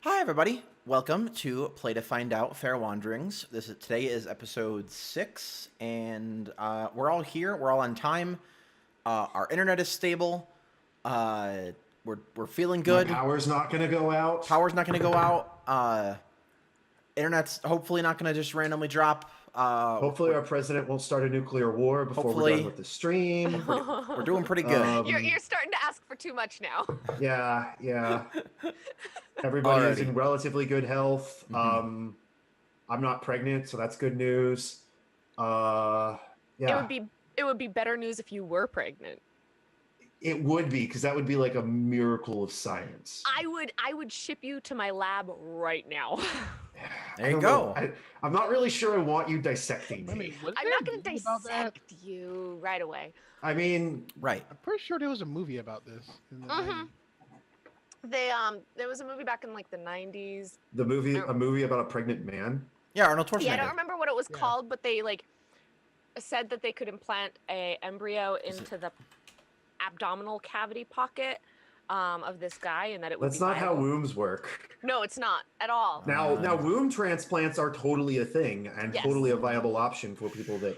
Hi, everybody. Welcome to Play to Find Out Fair Wanderings. Today is episode 6, and we're all here. We're all on time. Our internet is stable. We're feeling good. My power's not going to go out. Power's not going to go out. Internet's hopefully not going to just randomly drop. Hopefully our president won't start a nuclear war before we're done with the stream. We're doing pretty good. You're starting to ask for too much now. Yeah. Everybody is in relatively good health. I'm not pregnant, so that's good news. Yeah. It would be better news if you were pregnant. It would be, because that would be like a miracle of science. I would ship you to my lab right now. There you go. I'm not really sure I want you dissecting me. I'm not going to dissect you right away. I mean, right. I'm pretty sure there was a movie about this. In the 90s. There was a movie back in like the 90s. A movie about a pregnant man. Yeah, Arnold Schwarzenegger. Yeah, I don't remember what it was called, but they like said that they could implant a embryo into the abdominal cavity pocket of this guy, and that it would. That's not how wombs work. No, it's not at all. Now, womb transplants are totally a thing and totally a viable option for people that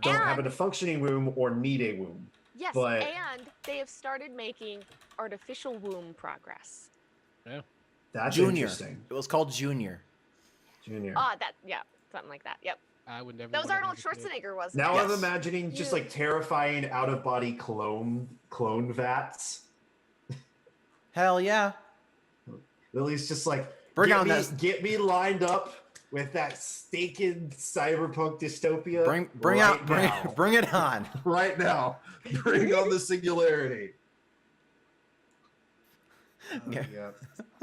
don't have a functioning womb or need a womb. Yes, but and they have started making artificial womb progress. Yeah, that's Junior. Interesting. It was called Junior. Junior. Something like that. Yep. I would never. That was Arnold Schwarzenegger, wasn't now it? I'm imagining just like terrifying out-of-body clone vats. Hell yeah. Lily's just like, get me lined up with that stinking cyberpunk dystopia. Bring it on. Right now. Bring on the singularity. Yeah.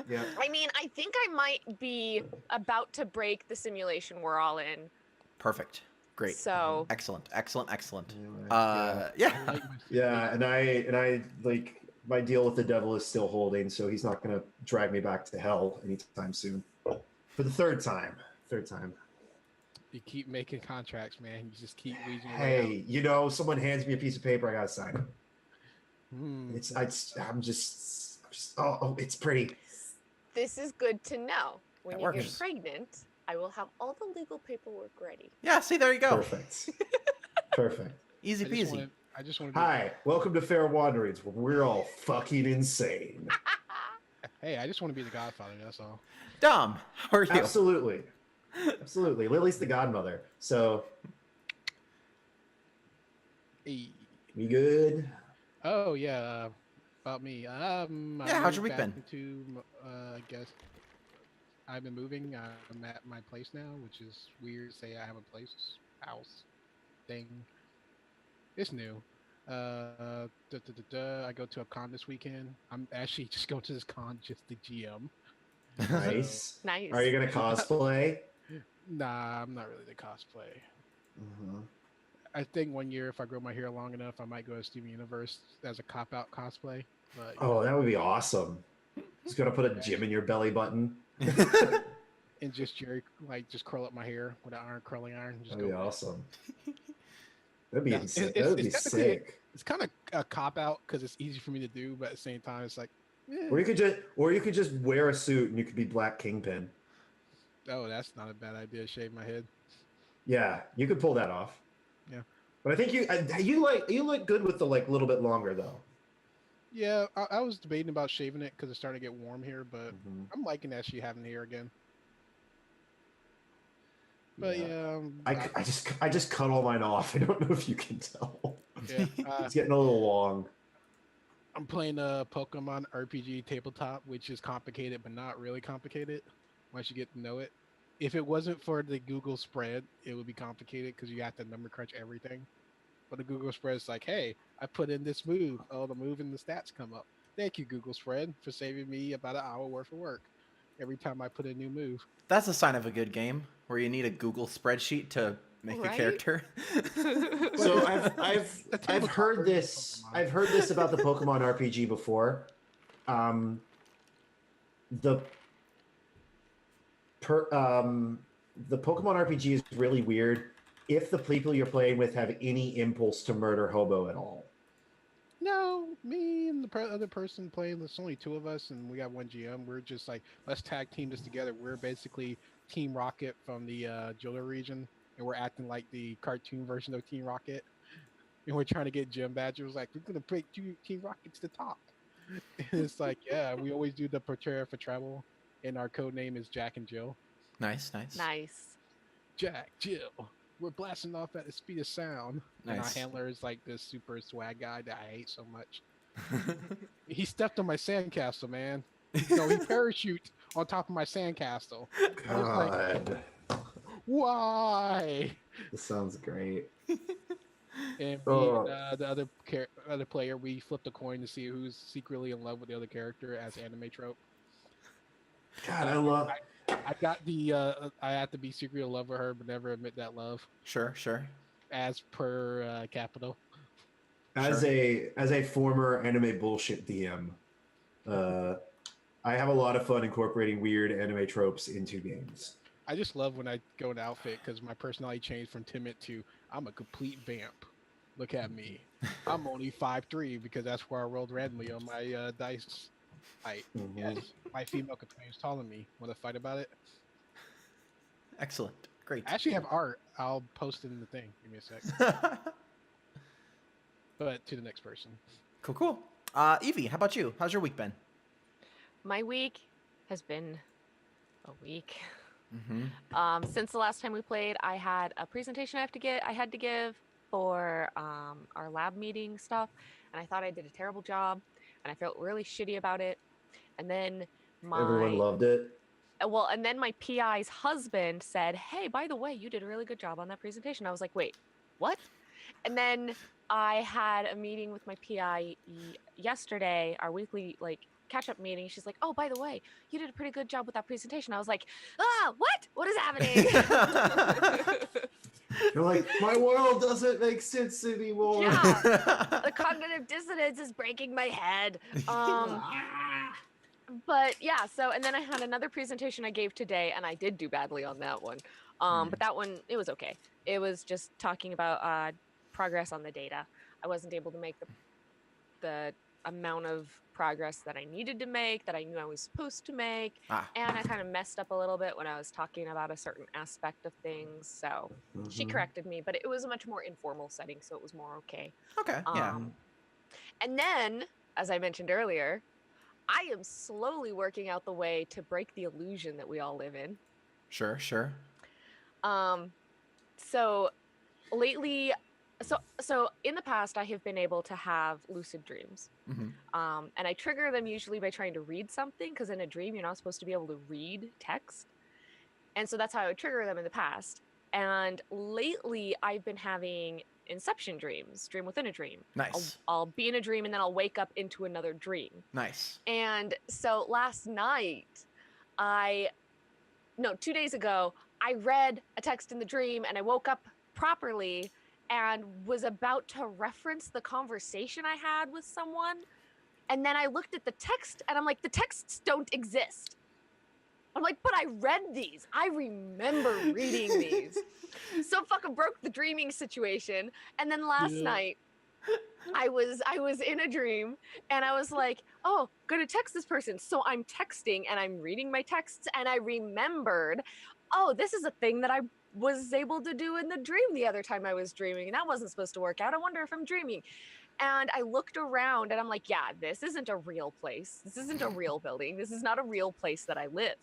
I mean, I think I might be about to break the simulation we're all in. Perfect. Great. So excellent. Yeah, and I like, my deal with the devil is still holding, so he's not going to drag me back to hell anytime soon. For the third time. You keep making contracts, man. You just keep weeding your way Hey, someone hands me a piece of paper, I gotta sign it. I'm just it's pretty. this is good to know. When That you works. get pregnant, I will have all the legal paperwork ready. Yeah, see, there you go. Perfect. Easy peasy. I just want. Hi, welcome to Fair Wanderings, where we're all fucking insane. Hey, I just want to be the Godfather. That's all. Dom, how are you? Absolutely. Lily's the godmother, so Hey. we good? Oh yeah. About me. how's your week been? I guess I've been moving. I'm at my place now, which is weird to say I have a house thing. It's new. I go to a con this weekend. I'm actually just going to this con just to GM. Nice. Nice. Are you gonna cosplay? Nah, I'm not really the cosplay. Mm-hmm. I think one year, if I grow my hair long enough, I might go to Steven Universe as a cop-out cosplay. But, that would be awesome. Just gonna put a gym in your belly button. and just just curl up my hair with an curling iron. Just That'd be go awesome. That'd be Yeah, insane. it's That'd be technically sick. It's kind of a cop-out because it's easy for me to do, but at the same time, it's like, Or you could just wear a suit and you could be Black Kingpin. oh, that's not a bad idea. Shave my head. Yeah, you could pull that off. Yeah. But I think you look good with the little bit longer though. Yeah, I was debating about shaving it because it's starting to get warm here, but I'm liking actually having hair again. But I just cut all mine off. I don't know if you can tell. Yeah, It's getting a little long. I'm playing a Pokemon RPG tabletop, which is complicated, but not really complicated once you get to know it. If it wasn't for the Google spread, it would be complicated because you have to number crunch everything. But the Google spread is like, hey, I put in this move. Oh, the move and the stats come up. Thank you, Google spread, for saving me about an hour worth of work every time I put a new move. That's a sign of a good game, where you need a Google spreadsheet to make a character. So I've heard this. I've heard this about the Pokemon RPG before. The Pokemon RPG is really weird if the people you're playing with have any impulse to murder Hobo at all. No, me and the other person playing. There's only two of us, and we got one GM. We're just like, let's tag team this together. We're basically Team Rocket from the Johto region, and we're acting like the cartoon version of Team Rocket. And we're trying to get gym badges. Like, we're gonna break Team Rocket to the top. And it's like, yeah, we always do the prepare for travel, and our code name is Jack and Jill. Nice, nice. Nice. Jack, Jill, we're blasting off at the speed of sound. And our Nice. handler is like this super swag guy that I hate so much. He stepped on my sandcastle, man. No, he parachute on top of my sandcastle. I was like, God, why? this sounds great. And Oh. the other player, we flipped a coin to see who's secretly in love with the other character as anime trope. God, I love. I got the I have to be secretly in love with her, but never admit that love, Sure, sure. as per Capital. As a former anime bullshit DM, I have a lot of fun incorporating weird anime tropes into games. I just love when I go in outfit because my personality changed from timid to I'm a complete vamp. Look at me. I'm only 5'3" because that's where I rolled randomly on my dice height. Mhm. Yes, my female companion is taller than me. Want to fight about it? Excellent. Great. I actually have art. I'll post it in the thing. Give me a sec. But to the next person. Cool, cool. Evie, how about you? How's your week been? My week has been a week. Mm-hmm. Since the last time we played, I had a presentation I had to give for our lab meeting stuff, and I thought I did a terrible job, and I felt really shitty about it. And then Everyone loved it. and then my PI's husband said, "Hey, by the way, you did a really good job on that presentation." I was like, "Wait, what?" And then I had a meeting with my PI yesterday, our weekly catch-up meeting. She's like, "Oh, by the way, you did a pretty good job with that presentation." I was like, what? What is happening?" You're like, my world doesn't make sense anymore. Yeah, the cognitive dissonance is breaking my head. But yeah, and then I had another presentation I gave today, and I did do badly on that one. But that one, it was okay. It was just talking about progress on the data. I wasn't able to make the amount of progress that I needed to make, that I knew I was supposed to make, and I kind of messed up a little bit when I was talking about a certain aspect of things. So she corrected me, but it was a much more informal setting, so it was more okay. Okay, yeah. And then, as I mentioned earlier, I am slowly working out the way to break the illusion that we all live in. Sure, sure. So lately, so in the past, I have been able to have lucid dreams. Mm-hmm. And I trigger them usually by trying to read something, because in a dream, you're not supposed to be able to read text. And so that's how I would trigger them in the past. And lately, I've been having inception dreams, dream within a dream. Nice. I'll be in a dream, and then I'll wake up into another dream. Nice. And so last night, 2 days ago, I read a text in the dream, and I woke up properly and was about to reference the conversation I had with someone. And then I looked at the text, and I'm like, the texts don't exist. I'm like, but I read these. I remember reading these. So fucking broke the dreaming situation. And then last night, I was in a dream, and I was like, oh, gonna text this person. So I'm texting, and I'm reading my texts, and I remembered, oh, this is a thing that I was able to do in the dream the other time I was dreaming, and that wasn't supposed to work out. I wonder if I'm dreaming. And I looked around, and I'm like, yeah, this isn't a real place. This isn't a real building. This is not a real place that I live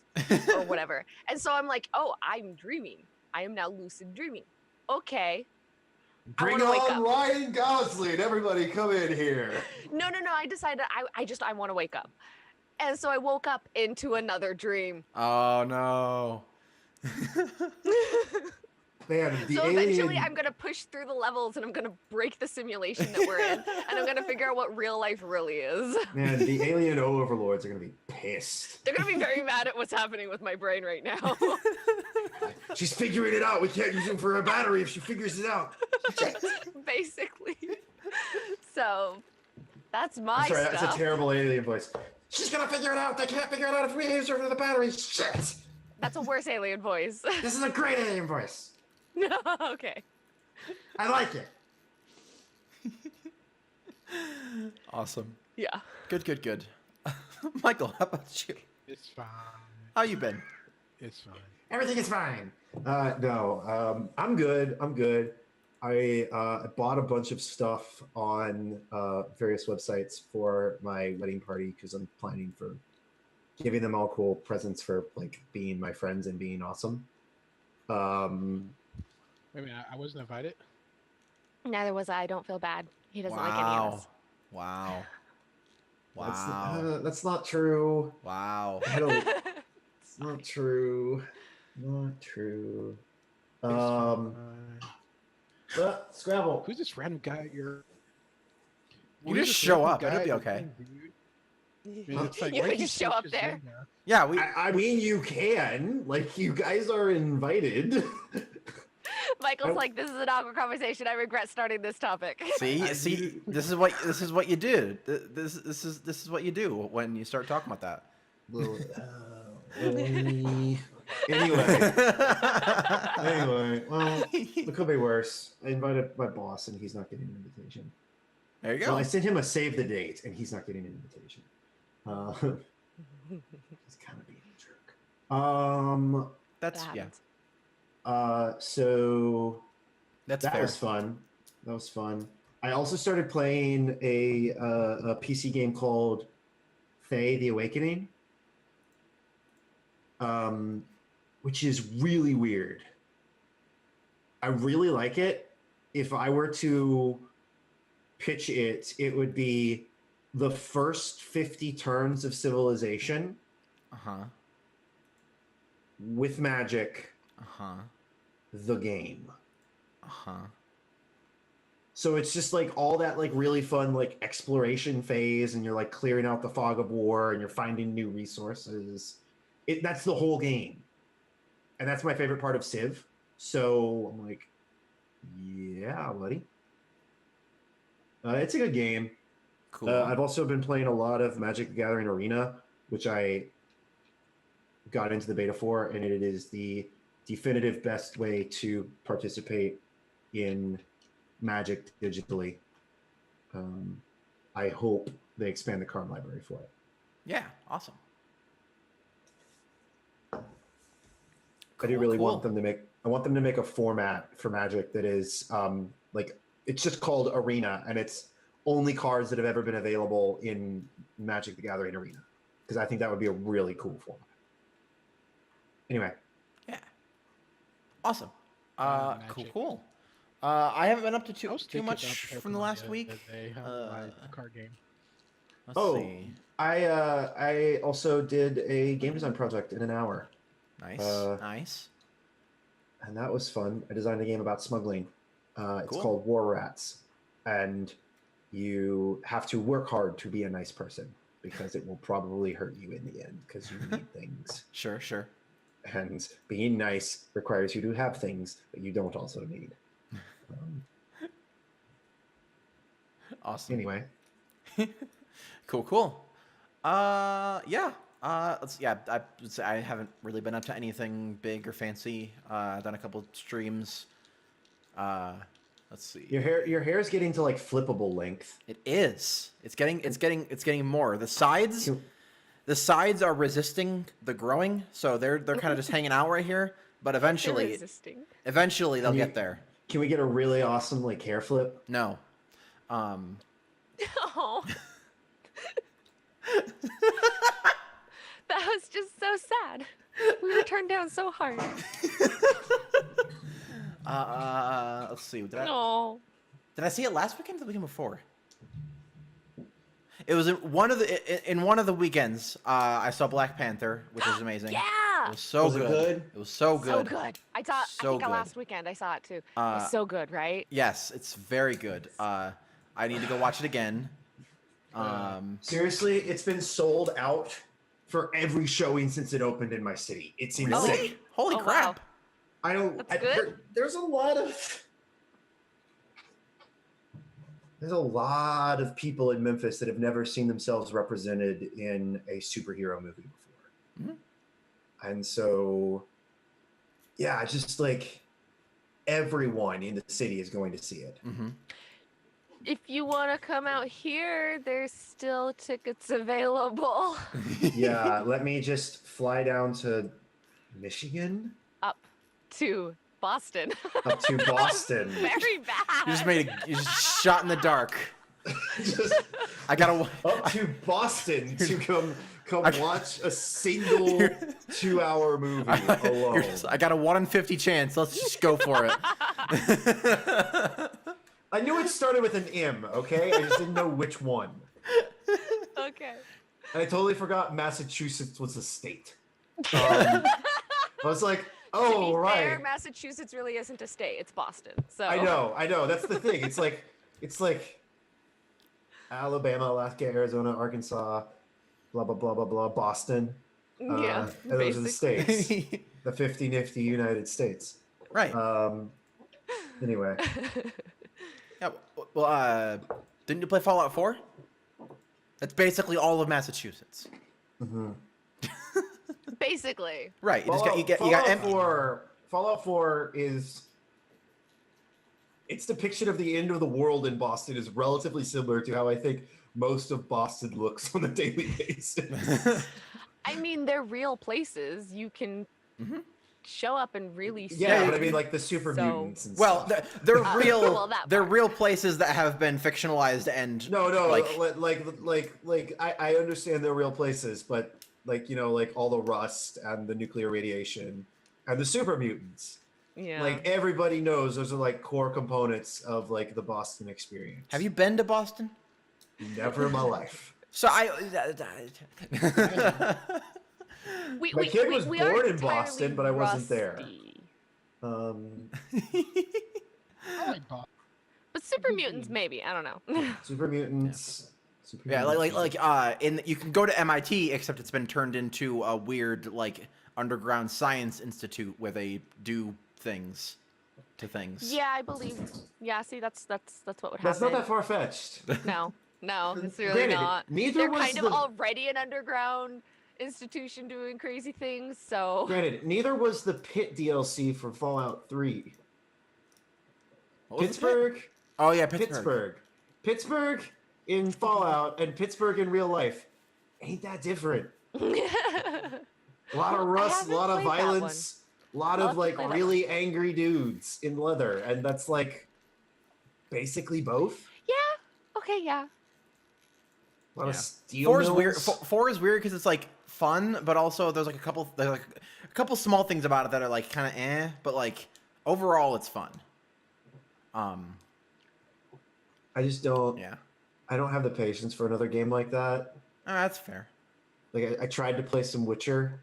or whatever. And so I'm like, oh, I'm dreaming. I am now lucid dreaming. Okay. Bring on Ryan Gosling. Everybody come in here. No. I decided I want to wake up. And so I woke up into another dream. Oh, no. Man, so eventually I'm going to push through the levels, and I'm going to break the simulation that we're in, and I'm going to figure out what real life really is. Man, the alien overlords are going to be pissed. They're going to be very mad at what's happening with my brain right now. She's figuring it out. We can't use him for a battery if she figures it out. Basically. So that's my stuff. That's a terrible alien voice. She's going to figure it out. They can't figure it out if we use her for the battery. Shit. That's a worse alien voice. This is a great alien voice. Okay. I like it. Awesome. Yeah. Good. Michael, how about you? It's fine. How you been? It's fine. Everything is fine. No, I'm good. I'm good. I bought a bunch of stuff on various websites for my wedding party because I'm planning for giving them all cool presents for like being my friends and being awesome. Wait a minute, I wasn't invited. Neither was I. Don't feel bad. He doesn't like any of us. Wow. Wow. That's not true. Wow. I don't. It's not true. Not true. It's Um, fine. Scrabble. Who's this random guy at your? You Who's just this show random up. It'll guy be at okay. your thing, dude? And it's like, You why could he just show search up his there. name now? Yeah, we. I mean, you can. Like, you guys are invited. Michael's like, this is an awkward conversation. I regret starting this topic. See, I see, do- this is what you do. This is what you do when you start talking about that. Well, anyway, well, it could be worse. I invited my boss, and he's not getting an invitation. There you go. Well, I sent him a save the date, and he's not getting an invitation. He's kind of being a jerk. That's That yeah. happens. So That's that fair. was fun. That was fun. I also started playing a PC game called Fae: The Awakening, which is really weird. I really like it. If I were to pitch it, it would be the first 50 turns of Civilization Uh-huh. with magic, Uh-huh. the game. Uh-huh. So it's just like all that like really fun like exploration phase, and you're like clearing out the fog of war and you're finding new resources. That's the whole game. And that's my favorite part of Civ. So I'm like, yeah, buddy. It's a good game. Cool. I've also been playing a lot of Magic the Gathering Arena, which I got into the beta for, and it is the definitive best way to participate in Magic digitally. I hope they expand the card library for it. Yeah, awesome. I do really cool. want them to make. I want them to make a format for Magic that is like it's just called Arena, and it's only cards that have ever been available in Magic the Gathering Arena, because I think that would be a really cool format. Anyway, Yeah. Awesome. Magic. Cool. I haven't been up to I too was thinking much about from the Pokemon last other week. day, how to buy a card game. Let's Oh. see. I also did a game design project in an hour, Nice. Nice. and that was fun. I designed a game about smuggling. It's Cool. called War Rats, and you have to work hard to be a nice person because it will probably hurt you in the end because you need things. Sure. And being nice requires you to have things that you don't also need. Awesome. Anyway, Cool. Yeah. I haven't really been up to anything big or fancy. I've done a couple streams. Let's see. your hair is getting to like flippable length. It is. It's getting more. The sides are resisting the growing, so they're kind of just hanging out right here. But eventually they'll get there. Can we get a really awesome like hair flip? No. Oh. That was just so sad. We were turned down so hard. Let's see. Did I see it last weekend or the weekend before? It was in one of the weekends. I saw Black Panther, which was amazing. Yeah. It was so Was it good. good? It was so So good. good. I So think good. last weekend I saw it too. It was so good, right? Yes, it's very good. I need to go watch it again. Seriously, it's been sold out for every showing since it opened in my city. It's insane. Really? Holy Oh, crap! wow. I don't. That's good. There's a lot of. There's a lot of people in Memphis that have never seen themselves represented in a superhero movie before. Mhm. And so, yeah, just like everyone in the city is going to see it. Mm-hmm. If you want to come out here, there's still tickets available. Yeah, let me just fly down to Michigan, Up to Boston. up to Boston. Very bad. You just shot in the dark. Just I gotta. up to Boston to come watch a single 2-hour movie alone. I got a 1 in 50 chance. Let's just go for it. I knew it started with an M, okay? I just didn't know which one. Okay. And I totally forgot Massachusetts was a state. I was like, oh, to be right. fair, Massachusetts really isn't a state. It's Boston. So I know. That's the thing. It's like Alabama, Alaska, Arizona, Arkansas, blah blah blah blah blah, Boston. Yeah. And those are the states. Right. The 50 nifty United States. Anyway. Yeah. Well, didn't you play Fallout 4? That's basically all of Massachusetts. Mm-hmm. Basically. Right. Fallout 4 is its depiction of the end of the world in Boston is relatively similar to how I think most of Boston looks on a daily basis. I mean, they're real places. You can show up and really see. Yeah, but I mean, like the super mutants and well, stuff. they're real. well, that they're part. real places that have been fictionalized and No, like I understand they're real places, but like, you know, like all the rust and the nuclear radiation and the super mutants. Yeah. Like everybody knows those are like core components of like the Boston experience. Have you been to Boston? Never in my life. So My kid was we born aren't in Boston, entirely but I wasn't there. rusty. I like Bob. But super mutants, maybe. I don't know. Super mutants. Super yeah, mutants. you can go to MIT, except it's been turned into a weird like underground science institute where they do things to things. Yeah, I believe. Yeah, see, that's what would happen. That's not that far fetched. No, it's really Granted, not. neither They're was kind of already an underground institution doing crazy things, so. Granted, neither was the Pit DLC for Fallout 3. What was Pittsburgh. it? Oh yeah, Pittsburgh. Pittsburgh in Fallout and Pittsburgh in real life ain't that different. A lot of rust, a lot of violence, a lot of like really angry dudes in leather, and that's like basically both. Yeah. Okay. Yeah. A lot of Yeah. steel Four is mills. weird. Four is weird because it's like fun, but also there's like a couple small things about it that are like kind of but like overall it's fun. I just don't. Yeah. I don't have the patience for another game like that. That's fair. Like I tried to play some Witcher,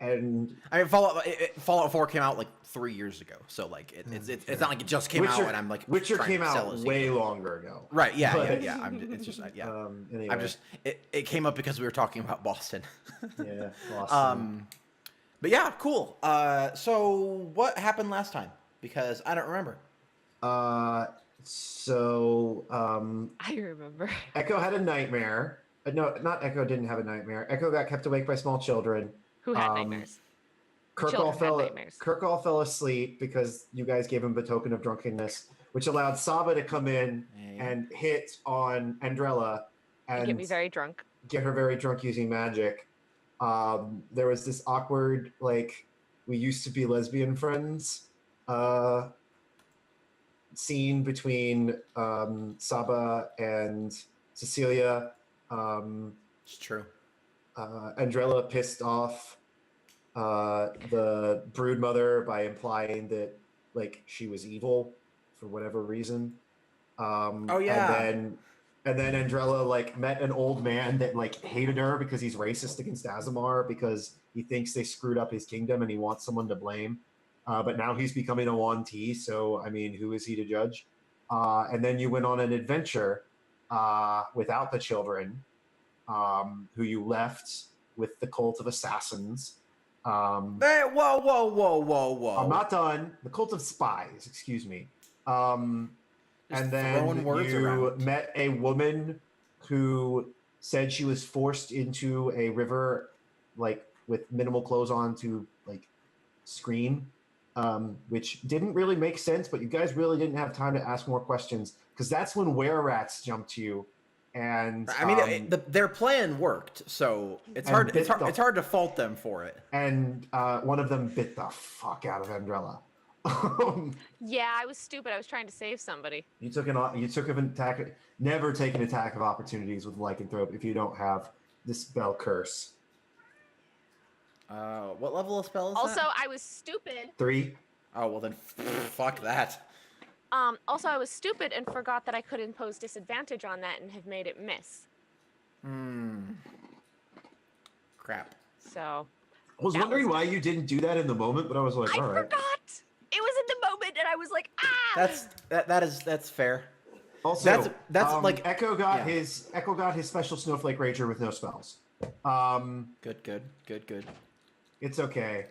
and I mean, Fallout 4 came out like 3 years ago, so like it's not like it just came out and I'm like Witcher trying came to sell out this way game. longer ago. Right? Yeah, But- yeah. It's just Anyway, I'm just it came up because we were talking about Boston. yeah. Awesome. But yeah, cool. So what happened last time? Because I don't remember. So I remember. Echo had a nightmare. No, not Echo didn't have a nightmare. Echo got kept awake by small children. Who had nightmares? Kirk Children all had fell. nightmares. Kirk all fell asleep because you guys gave him a token of drunkenness, which allowed Saba to come in and hit on Andrella and Get me very drunk. get her very drunk using magic. There was this awkward, like, we used to be lesbian friends scene between Saba and Cecilia. It's true. Andrella pissed off the brood mother by implying that like she was evil for whatever reason. Oh yeah. And then Andrella like met an old man that like hated her because he's racist against Azamar because he thinks they screwed up his kingdom and he wants someone to blame. But now he's becoming a Yuan Ti, so I mean, who is he to judge? And then you went on an adventure without the children, who you left with the cult of assassins. Hey, whoa! I'm not done. The cult of spies, excuse me. And then throwing words you around. met a woman who said she was forced into a river, like with minimal clothes on to like scream, which didn't really make sense. But you guys really didn't have time to ask more questions because that's when were-rats jumped you, and I mean, their plan worked, so it's And hard. bit the- It's hard to fault them for it. and one of them bit the fuck out of Andrella. Yeah, I was stupid. I was trying to save somebody. You took an attack. Never take an attack of opportunities with lycanthrope if you don't have this spell curse. What level of spell is Also, that? I was stupid. 3. Oh well, then fuck that. Also, I was stupid and forgot that I could impose disadvantage on that and have made it miss. Crap. So I was That wondering was why you didn't do that in the moment, but I was like, I all right. forgot. It was in the moment, and I was like, ah. That's fair. Also, that's like Echo got yeah. his special Snowflake Rager with no spells. Good. It's okay.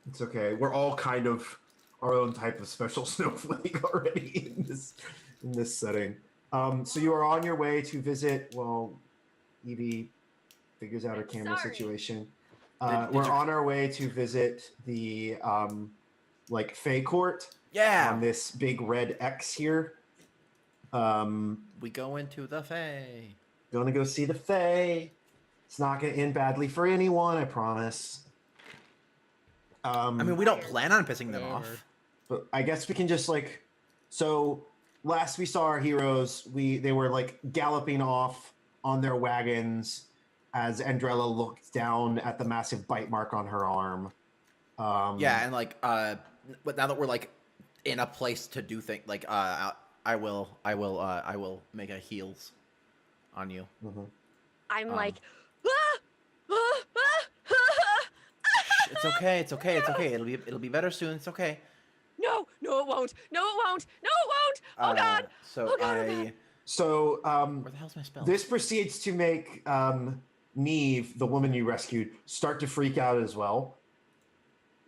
It's okay. We're all kind of our own type of special snowflake already in this setting. So you are on your way to visit. Well, Evie figures out her camera Sorry. situation. Did We're you- on our way to visit the like Fey Court Yeah. on this big red X here. We go into the Fae. Gonna go see the Fae. It's not gonna end badly for anyone, I promise. I mean, we don't plan on pissing them Whatever. off. But I guess we can just like, so last we saw our heroes, they were like galloping off on their wagons as Andrella looked down at the massive bite mark on her arm. Yeah, and like, but now that we're like in a place to do things, like, I will make a heals on you. mhm. I'm Um, like, It's okay. It's okay. It's okay. It'll be better soon. It's okay. no, it won't. No, it won't. Oh God. So Oh, God, oh, God. So where the hell's my spell? this proceeds to make Neve, the woman you rescued, start to freak out as well.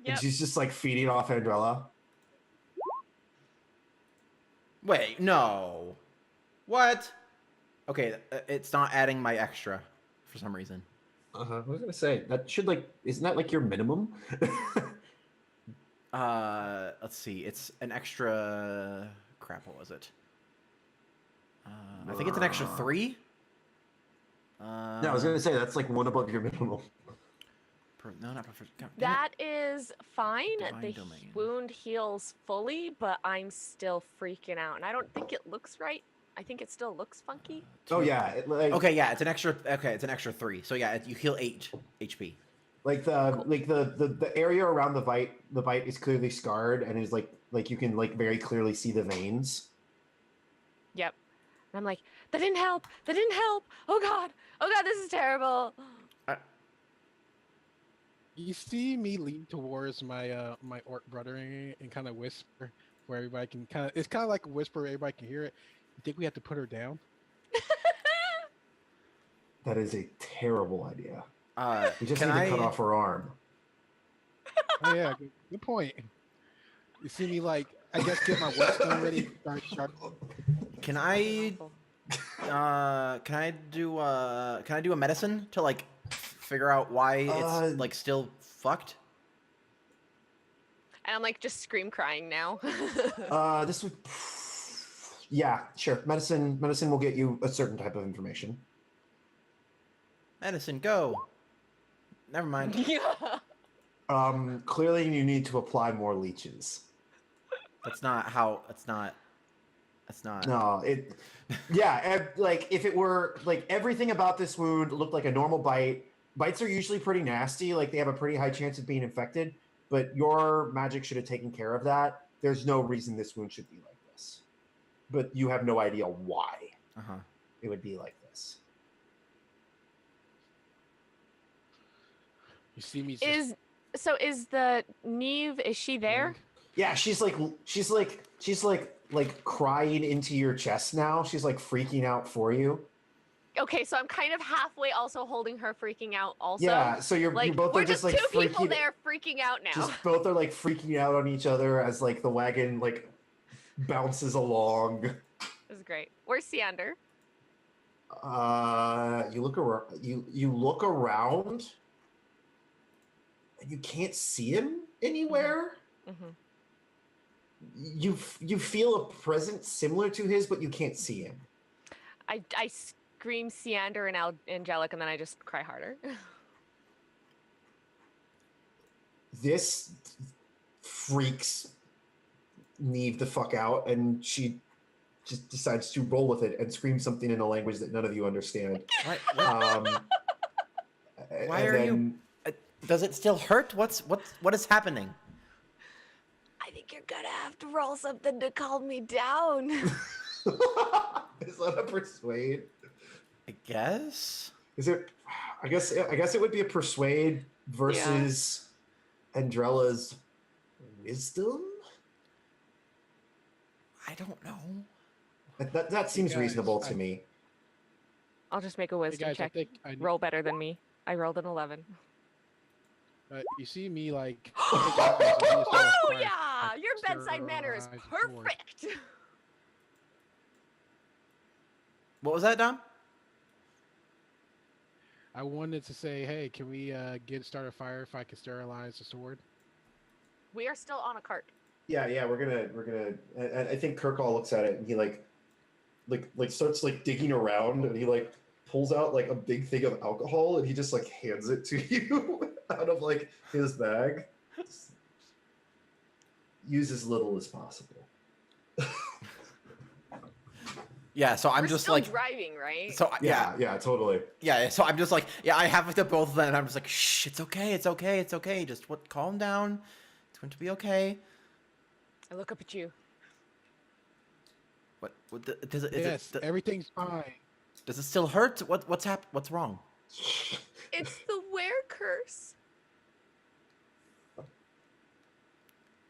Yep. And she's just like feeding off Andrella. Wait, no. What? Okay, it's not adding my extra for some reason. I was gonna say that should like, isn't that like your minimum? Let's see. It's an extra. Crap. What was it? I think it's an extra 3. Yeah, I was gonna say that's like one above your minimum. No, not preferred. That is fine. Divine The domain. wound heals fully, but I'm still freaking out, and I don't think it looks right. I think it still looks funky. Oh yeah, it, like, Okay, yeah, it's an extra. Okay, it's an extra 3. So yeah, you heal 8 HP. like the area around the bite is clearly scarred and is like you can like very clearly see the veins. Yep. And I'm like, that didn't help. Oh God, this is terrible. You see me lean towards my my orc brother and kind of whisper where everybody can kind of. It's kind of like a whisper where everybody can hear it. You think we have to put her down? That is a terrible idea. We just Can need to I cut off her arm. Oh yeah, good point. You see me like I guess get my whetstone ready. Start sharp. Can I do a medicine to like figure out why it's like still fucked? And I'm like just scream crying now. This would, yeah, sure. Medicine will get you a certain type of information. Medicine, go. Never mind. Clearly you need to apply more leeches. That's not how. That's not. No, yeah, like if it were like everything about this wound looked like a normal bite. Bites are usually pretty nasty, like they have a pretty high chance of being infected, but your magic should have taken care of that. There's no reason this wound should be like this. But you have no idea why it would be like this. You see me. Is the Neve? Is she there? Yeah, she's like crying into your chest now. She's like freaking out for you. Okay, so I'm kind of halfway also holding her freaking out also. Yeah, so you Like both we're are just like two people freaking there freaking out now. just both are like freaking out on each other as like the wagon like bounces along. This is great. Where's Seander? You look around. You look around, and you can't see him anywhere. Mm-hmm. You feel a presence similar to his, but you can't see him. I scream Seander and Angelic, and then I just cry harder. This freaks Neve the fuck out, and she just decides to roll with it and scream something in a language that none of you understand. What? Why And are you? then- Does it still hurt? What is happening? I think you're gonna have to roll something to calm me down. Is that a persuade? I guess. Is it? I guess it would be a persuade versus Andrella's wisdom. I don't know. That seems guys, reasonable to me. I'll just make a Hey wisdom guys, I check. think I Roll better than me. I rolled an 11. you see me like. Oh yeah, your bedside manner is sterilize the sword. perfect. What was that, Dom? I wanted to say, hey, can we start a fire if I can sterilize the sword? We are still on a cart. Yeah, we're gonna. And I think Kirkall looks at it and he like starts like digging around and he like pulls out like a big thing of alcohol and he just like hands it to you out of like his bag. Just use as little as possible. Yeah, so I'm We're just still like, driving, right? so yeah, Yeah, totally. yeah. So I'm just like, yeah, I have the both of them, and I'm just like, shh, it's okay, it's okay, it's okay. Just calm down. It's going to be okay. I look up at you. Does it? Yes, everything's fine. Does it still hurt? What's wrong? It's the wear curse.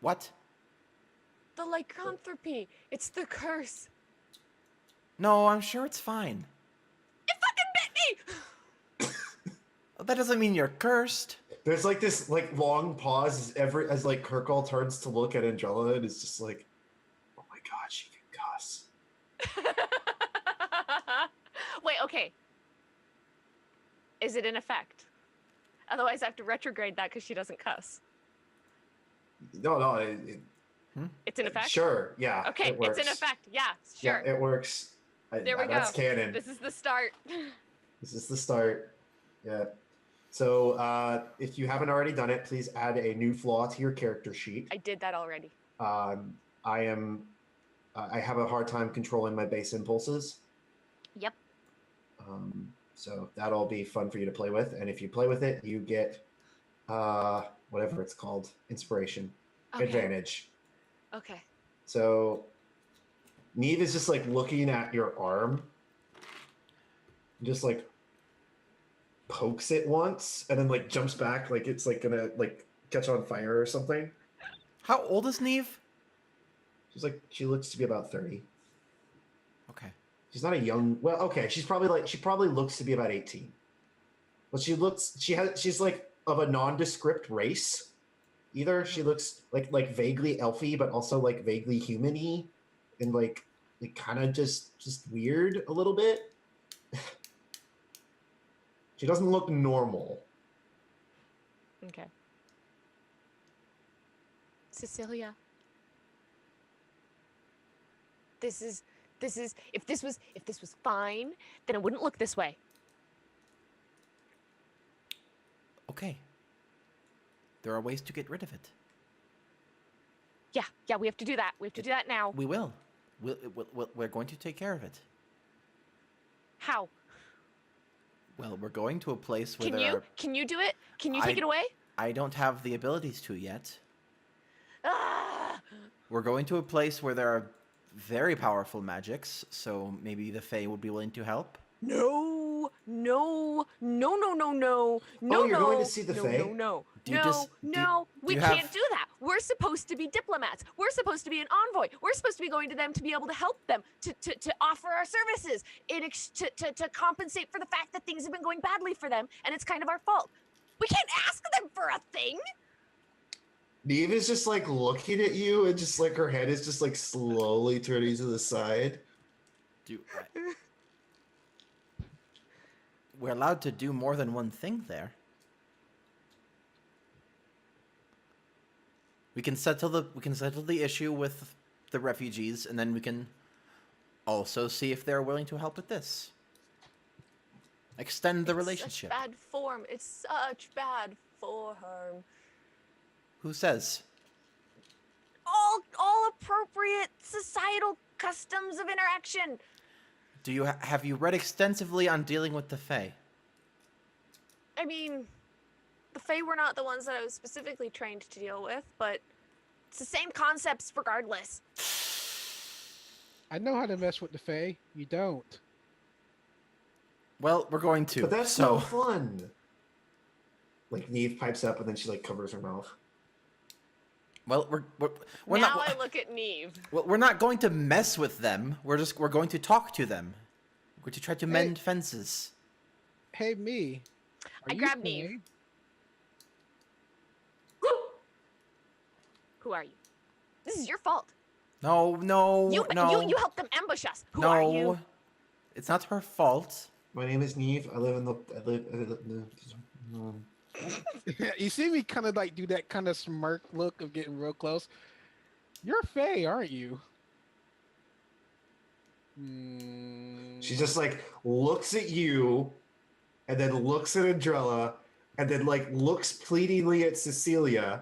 What? The lycanthropy. It's the curse. No, I'm sure it's fine. It fucking bit me. That doesn't mean you're cursed. There's like this like long pause as like Kirkall turns to look at Andrella and is just like, oh my god, she can cuss. Wait, okay. Is it in effect? Otherwise, I have to retrograde that because she doesn't cuss. No, It's in effect? sure, yeah. Okay, it works. it's in effect. Yeah, sure. Yeah, it works. There we go. That's canon. This is the start. This is the start. Yeah. So if you haven't already done it, please add a new flaw to your character sheet. I did that already. I have a hard time controlling my base impulses. Yep. So that'll be fun for you to play with. And if you play with it, you get whatever it's called, inspiration, Okay. advantage. Okay. So Neve is just like looking at your arm, just like pokes it once, and then like jumps back, like it's like gonna like catch on fire or something. How old is Neve? She looks to be about 30. Okay. She's not a young. Well, okay, she probably looks to be about 18. But she's like of a nondescript race. Either she looks like vaguely elfy, but also like vaguely human-y, and like kind of just weird a little bit. She doesn't look normal. Okay. Cecilia. This is if this was fine, then it wouldn't look this way. Okay. There are ways to get rid of it. Yeah, we have to do that. We have to do that now. We will. We're going to take care of it. How? Well, we're going to a place where Can you do it? Can you take it away? I don't have the abilities to yet. Ah! We're going to a place where there are very powerful magics, so maybe the Fae would be willing to help. No. Oh, you're going to see the Fae? No. Do We you can't have- do that. We're supposed to be diplomats. We're supposed to be an envoy. We're supposed to be going to them to be able to help them, to offer our services, to compensate for the fact that things have been going badly for them, and it's kind of our fault. We can't ask them for a thing. Neve is just like looking at you, and just like her head is just like slowly turning to the side. We're allowed to do more than one thing there. We can settle the issue with the refugees, and then we can also see if they're willing to help with this. Extend the It's relationship. such bad form. It's such bad form. Who says? All appropriate societal customs of interaction. Do you have you read extensively on dealing with the Fae? I mean, the Fae were not the ones that I was specifically trained to deal with, but it's the same concepts regardless. I know how to mess with the Fae. You don't. Well, we're going to. But that's so no fun. Like Neve pipes up and then she like covers her mouth. Well, we're now not. I look at Neve. Well, we're not going to mess with them. We're going to talk to them. We're going to try to mend fences. Hey, me. I grab Neve. Who are you? This is your fault. No. You helped them ambush us. Who no, are you? It's not her fault. My name is Neve. I live in the. You see me kind of like do that kind of smirk look of getting real close. You're Faye, aren't you? She just like looks at you, and then looks at Andrella, and then like looks pleadingly at Cecilia,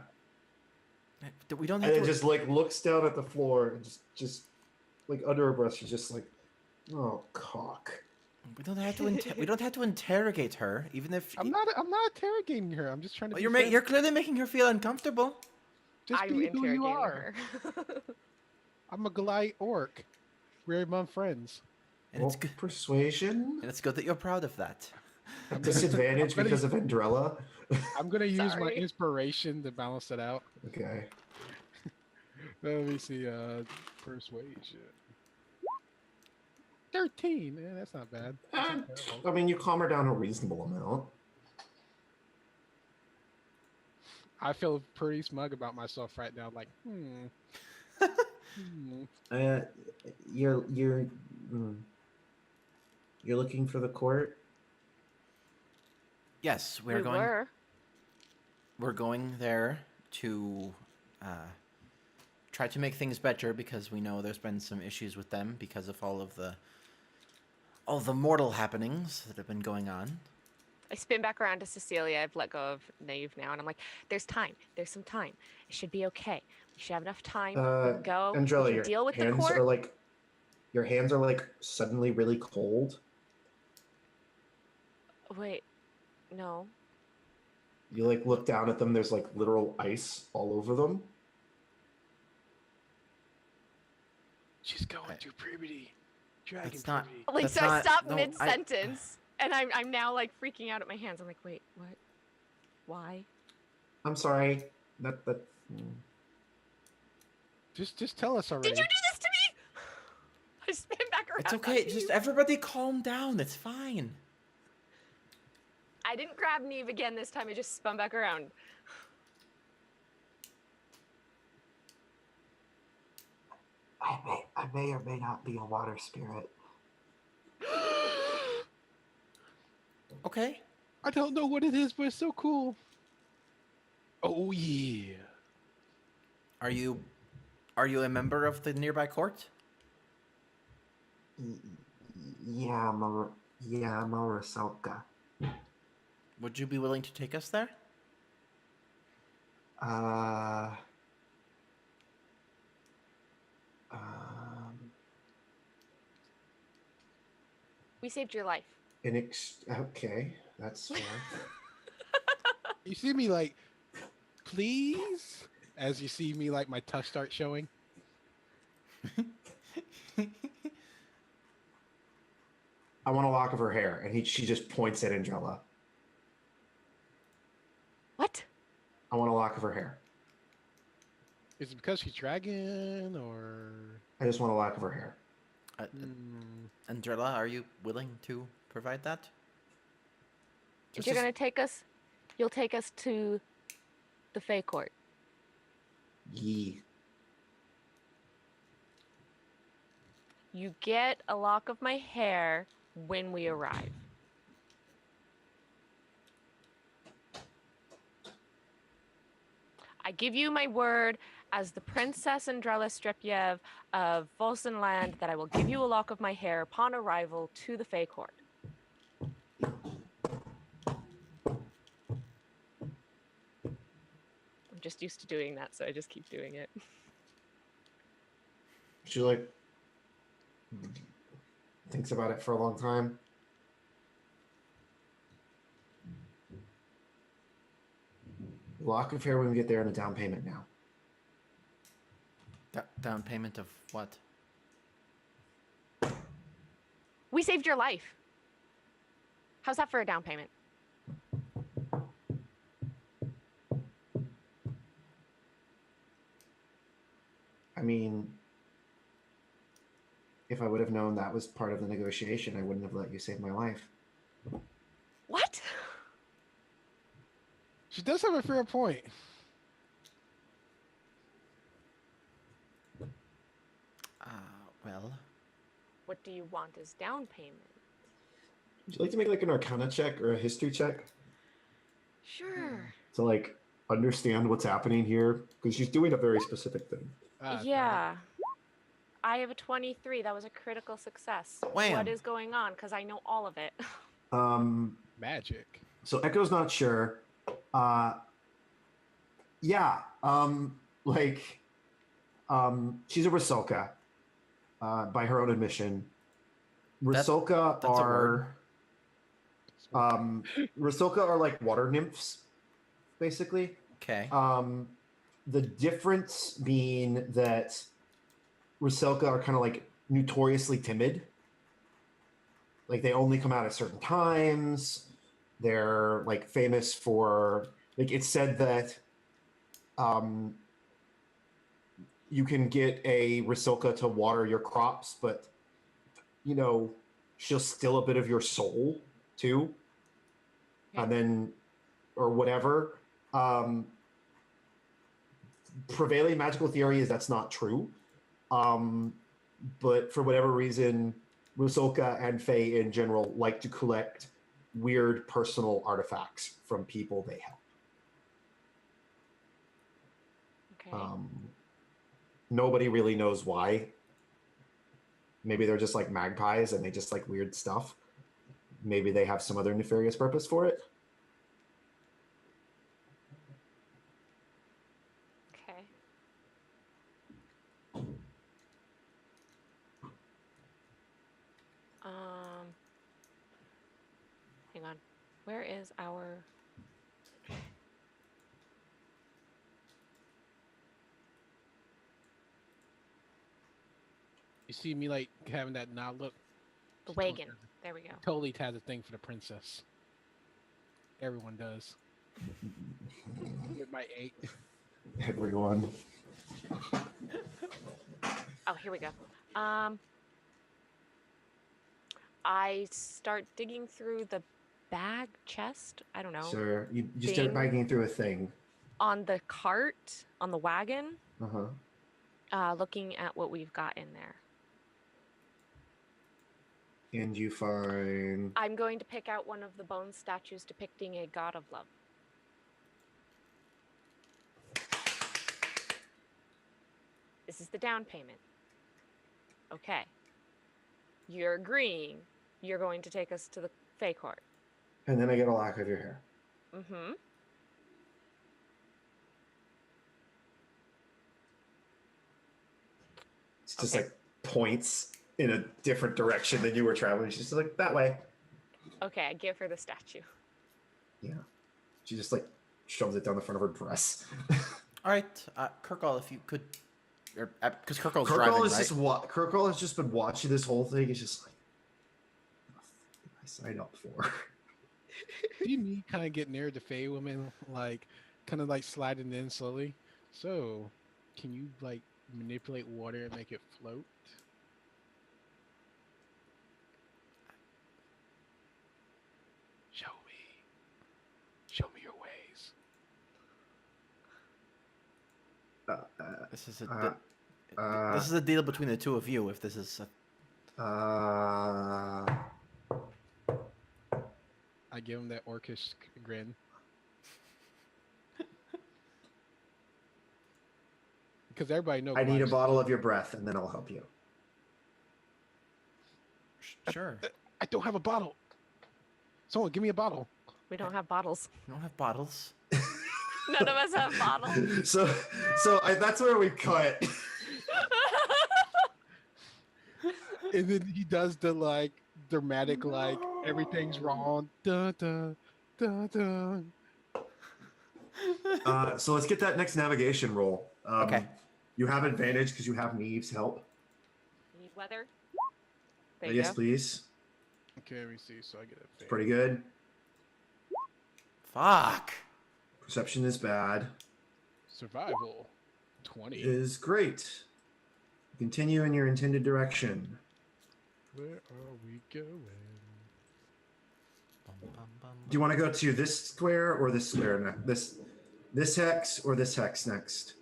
We don't and have then to. just like looks down at the floor and just like under her breath, she's just like, "Oh, cock." We don't have to. We don't have to interrogate her, even if. I'm not interrogating her. I'm just trying to. Well, be you're clearly making her feel uncomfortable. Just I'm be who you interrogating are. her. I'm a Goliath orc. We're among friends. And it's good. Persuasion. And it's good that you're proud of that. Disadvantage I'm gonna- because of Andrella. I'm gonna use my Sorry. inspiration to balance it out. Okay. Let me see. Persuasion. 13. Man, that's not bad. That's not terrible. I mean, you calm her down a reasonable amount. I feel pretty smug about myself right now. Like, You're you're looking for the court. Yes, We were. We're going there to try to make things better because we know there's been some issues with them because of all the mortal happenings that have been going on. I spin back around to Cecilia. I've let go of Naive now, and I'm like, "There's time. There's some time. It should be okay. We should have enough time. We can go. Andrella, we can your deal with the hands court." are like, your hands are like suddenly really cold. Wait, no. You like look down at them. There's like literal ice all over them. she's going through puberty. Dragon That's not- puberty. Like, That's so I not- stop no, mid sentence, and I'm now like freaking out at my hands. I'm like, wait, what? Why? I'm sorry. That. mm. Just tell us already. Did you do this to me? I spin back around. It's okay. onto Just you. everybody calm down. It's fine. I didn't grab Neve again this time. I just spun back around. I may or may not be a water spirit. Okay. I don't know what it is, but it's so cool. Oh yeah. Are you a member of the nearby court? Yeah, I'm a Rusalka. Would you be willing to take us there? Um, We saved your life. okay, that's fair. You see me like, please? As you see me like my tusk start showing. I want a lock of her hair, and she just points at Andrella. What? I want a lock of her hair. Is it because she's dragon or? I just want a lock of her hair. Andrella, are you willing to provide that? If you're gonna take us, you'll take us to the Fae Court. Yee. You get a lock of my hair when we arrive. I I give you my word as the Princess Andrella Strepyev of Volsenland that I will give you a lock of my hair upon arrival to the Fae Court. I'm just used to doing that, so I just keep doing it. She like thinks about it for a long time. Lock of hair when we get there and a down payment now. Down payment of what? We saved your life. How's that for a down payment? I mean, if I would have known that was part of the negotiation, I wouldn't have let you save my life. What? She does have a fair point. Well, What do you want as down payment? Would you like to make like an Arcana check or a history check Sure. to like understand what's happening here? Because she's doing a very specific thing. Yeah. I have a 23. That was a critical success. Wham. What is going on? Because I know all of it. Magic. So Echo's not sure. Yeah. She's a Rusalka, by her own admission. Rusalka that's a word. Rusalka are like water nymphs, basically. okay. The difference being that Rusalka are kind of like notoriously timid. Like they only come out at certain times. They're like famous for like it's said that you can get a Rusalka to water your crops, but you know, she'll steal a bit of your soul too. Okay. And then or whatever. Prevailing magical theory is that's not true. But for whatever reason, Rusalka and Fae in general like to collect weird personal artifacts from people they help. Okay. Nobody really knows why. Maybe they're just like magpies and they just like weird stuff. Maybe they have some other nefarious purpose for it. Okay. Hang on. Where is our... You see me like having that nod look. The She totally wagon. has There we go. Totally has a thing for the princess. Everyone does. With my 8. Everyone. Oh, here we go. I start digging through the bag chest. I don't know. Sure. You start Thing. bagging through a thing. On the cart, on the wagon, Uh-huh. looking at what we've got in there. And you find I'm going to pick out one of the bone statues depicting a god of love. This is the down payment. Okay. You're agreeing you're going to take us to the Fae Court. and then I get a lock of your hair. Mm-hmm. It's just Okay. like points in a different direction than you were traveling. She's just like that way. Okay, I give her the statue. Yeah. She just like shoves it down the front of her dress. All right, Kirkall, if you could, because Kirkall's Kirkall driving, is right? just Kirkall has just been watching this whole thing. He's just like, what the fuck did I sign up for? See me kind of get near the Fey woman, like kind of like sliding in slowly. So, can you like manipulate water and make it float? Show me your ways. This is a deal between the two of you. If this is, Uh, I give him that orcish grin. because everybody knows. I need a bottle of your breath, and then I'll help you. Sure. I don't have a bottle. Someone give me a bottle. We don't have bottles. We don't have bottles. None of us have bottles. That's where we cut. And then he does the like dramatic like everything's wrong. Dun, dun, dun, dun. So let's get that next navigation roll. Okay. You have advantage because you have Neve's help. Need weather. There you Yes, go. please. Okay, let me see. So I get a fail. Pretty good. Fuck. Perception is bad. Survival 20. Is great. Continue in your intended direction. Where are we going? Do you want to go to this square or this square next? This hex or this hex next?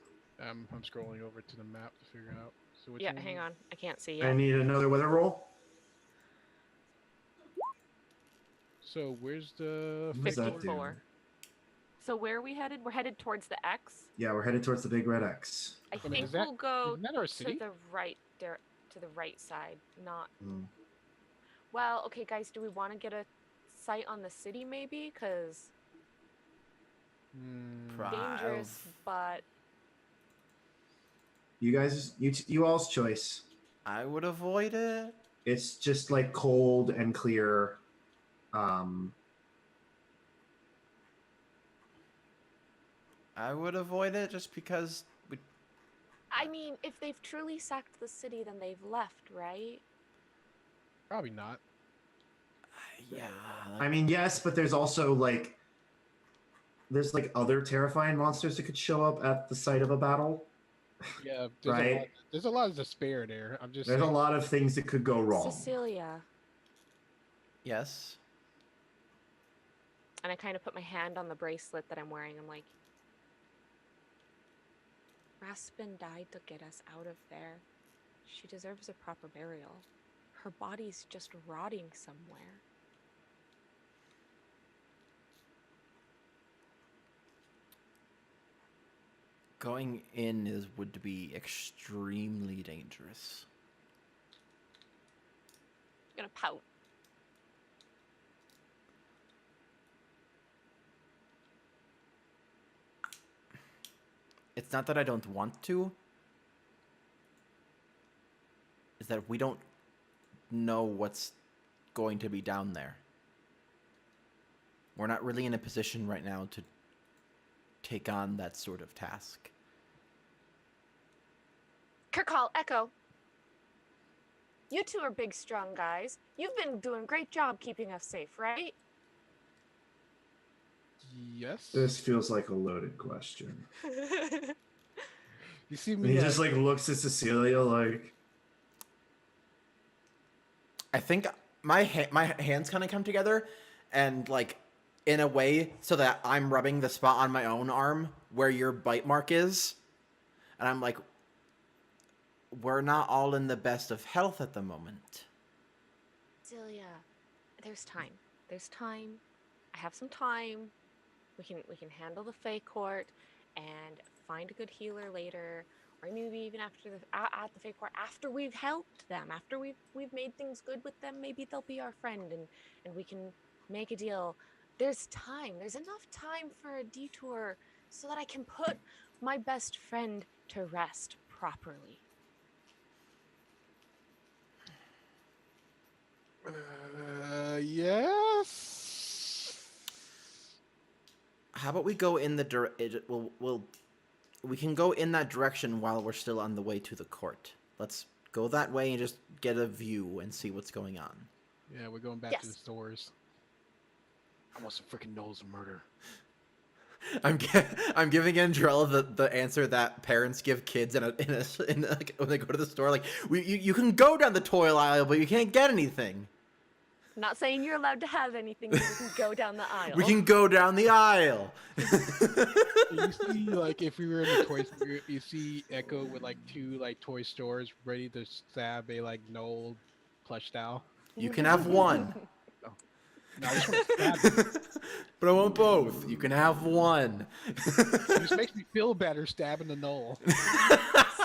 I'm scrolling over to the map to figure out. So which Yeah, one? hang on. I can't see I yet. need another weather roll. So where's the What does that do? 54. So where are we headed? We're headed towards the X. Yeah, we're headed towards the big red X. I I mean, think is that- we'll go Isn't that our to city? the right to the right side, not. Mm. Well, okay, guys. Do we want to get a sight on the city, maybe? Because dangerous, but You guys, you all's choice. I would avoid it. It's just like cold and clear. I would avoid it just because we. I mean, if they've truly sacked the city, then they've left, right? Probably not. Yeah. I mean, yes, but there's also like other terrifying monsters that could show up at the site of a battle. Yeah, Right. There's a lot of despair there. I'm just There's a saying. lot of things that could go wrong. Cecilia. Yes. And I kind of put my hand on the bracelet that I'm wearing. I'm like, Raspin died to get us out of there. She deserves a proper burial. Her body's just rotting somewhere. Going in would be extremely dangerous. I'm gonna pout. It's not that I don't want to. It's that we don't know what's going to be down there. We're not really in a position right now to take on that sort of task. Kirkall, Echo. You two are big, strong guys. You've been doing a great job keeping us safe, right? Yes. This feels like a loaded question. You see And me. he just like looks at Cecilia like, I think my hands kind of come together, and like in a way so that I'm rubbing the spot on my own arm where your bite mark is, and I'm like, we're not all in the best of health at the moment. Celia, there's time. There's time. I have some time. We can handle the Fae Court and find a good healer later, or maybe even after at the Fae Court after we've helped them, after we've made things good with them. Maybe they'll be our friend and we can make a deal. There's time. There's enough time for a detour so that I can put my best friend to rest properly. Yes. How about we go in the we can go in that direction while we're still on the way to the court. Let's go that way and just get a view and see what's going on. Yeah, we're going back to the Yes. stores. I want some freaking Knowles murder. I'm giving Andrella the answer that parents give kids in like, when they go to the store. Like, you can go down the toy aisle, but you can't get anything. I'm not saying you're allowed to have anything, but we can go down the aisle. We can go down the aisle. You see, like, if we were in a toy store, you see Echo with like two like toy stores ready to stab a like Knoll plush doll. You can have one. No, I just want to stab him. But I want both. You can have one. It just makes me feel better stabbing the knoll.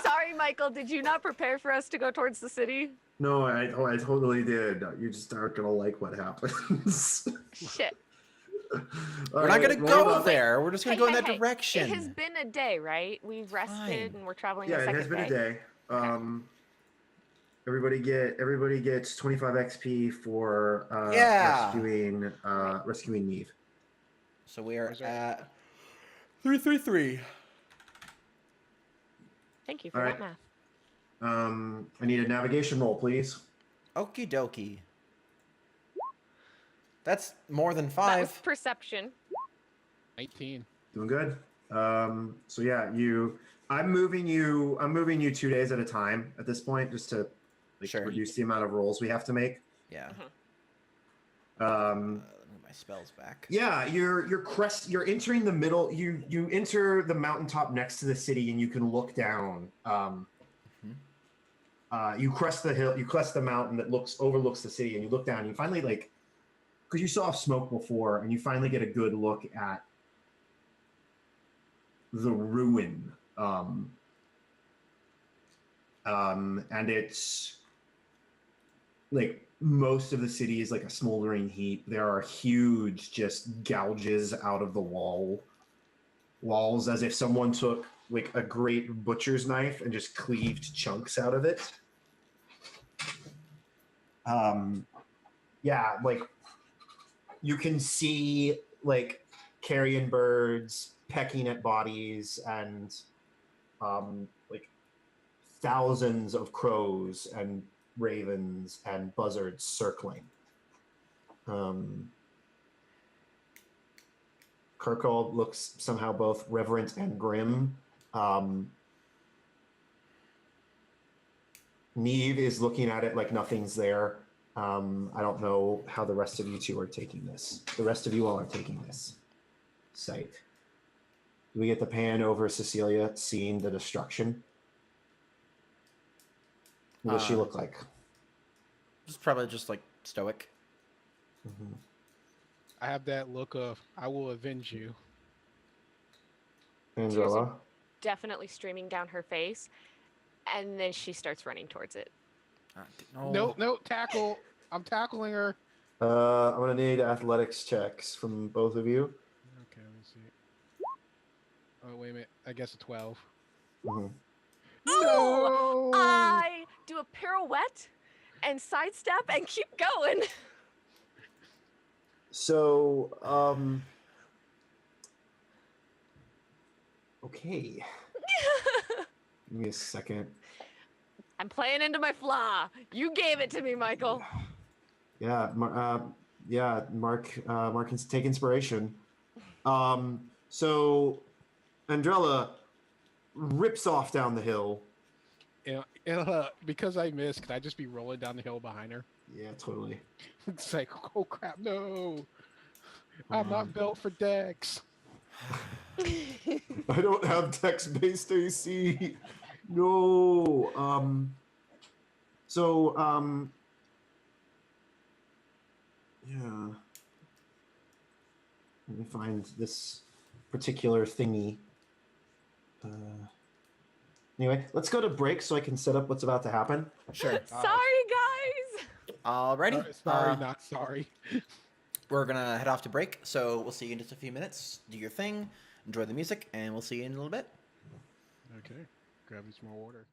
Sorry, Michael. Did you not prepare for us to go towards the city? No, I totally did. You just aren't gonna like what happens. Shit. We're not gonna go there. We're just gonna go in that It direction. has been a day, right? We've rested Fine. and we're traveling Yeah, a it second has been day. a day. Everybody gets 25 XP for Yeah. rescuing Neve. So we are Where's our- at 333. Thank you for All that right. math. I need a navigation roll, please. Okie dokie. That's more than That was 5. perception. 19. Doing good. So yeah, I'm moving you 2 days at a time at this point, just to Sure. reduce the amount of rolls we have to make. Yeah. Mhm. Let me get my spells back. Yeah, you're entering the middle. You enter the mountaintop next to the city, and you can look down. You crest the hill. You crest the mountain that overlooks the city, and you look down. And you finally because you saw smoke before, and you finally get a good look at the ruin. And it's like most of the city is like a smoldering heap. There are huge just gouges out of the walls, as if someone took like a great butcher's knife and just cleaved chunks out of it. Yeah, like you can see like carrion birds pecking at bodies and like thousands of crows and ravens and buzzards circling. Kirkall looks somehow both reverent and grim. Neve is looking at it like nothing's there. I don't know how the rest of you two are taking this. The rest of you all are taking this sight. Do we get the pan over Cecilia seeing the destruction? What does she look like? It's probably just like stoic. Mm-hmm. I have that look of, I will avenge you. Angela? Definitely streaming down her face. And then she starts running towards it. No, tackle. I'm tackling her. I'm gonna need athletics checks from both of you. Okay, let me see. Oh, wait a minute. I guess a 12. Mm-hmm. Oh, No! I do a pirouette and sidestep and keep going. So, okay. Give me a second. I'm playing into my flaw. You gave it to me, Michael. Yeah, Mark can take inspiration. So Andrella rips off down the hill. Because I missed, could I just be rolling down the hill behind her? Yeah, totally. It's like, oh crap, no! I'm not built for Dex. I don't have text-based AC. No. Yeah. Let me find this particular thingy. Anyway, let's go to break so I can set up what's about to happen. Sure. Sorry, guys. Alrighty. Sorry, not sorry. We're gonna head off to break, so we'll see you in just a few minutes. Do your thing, enjoy the music, and we'll see you in a little bit. Okay, grab me some more water.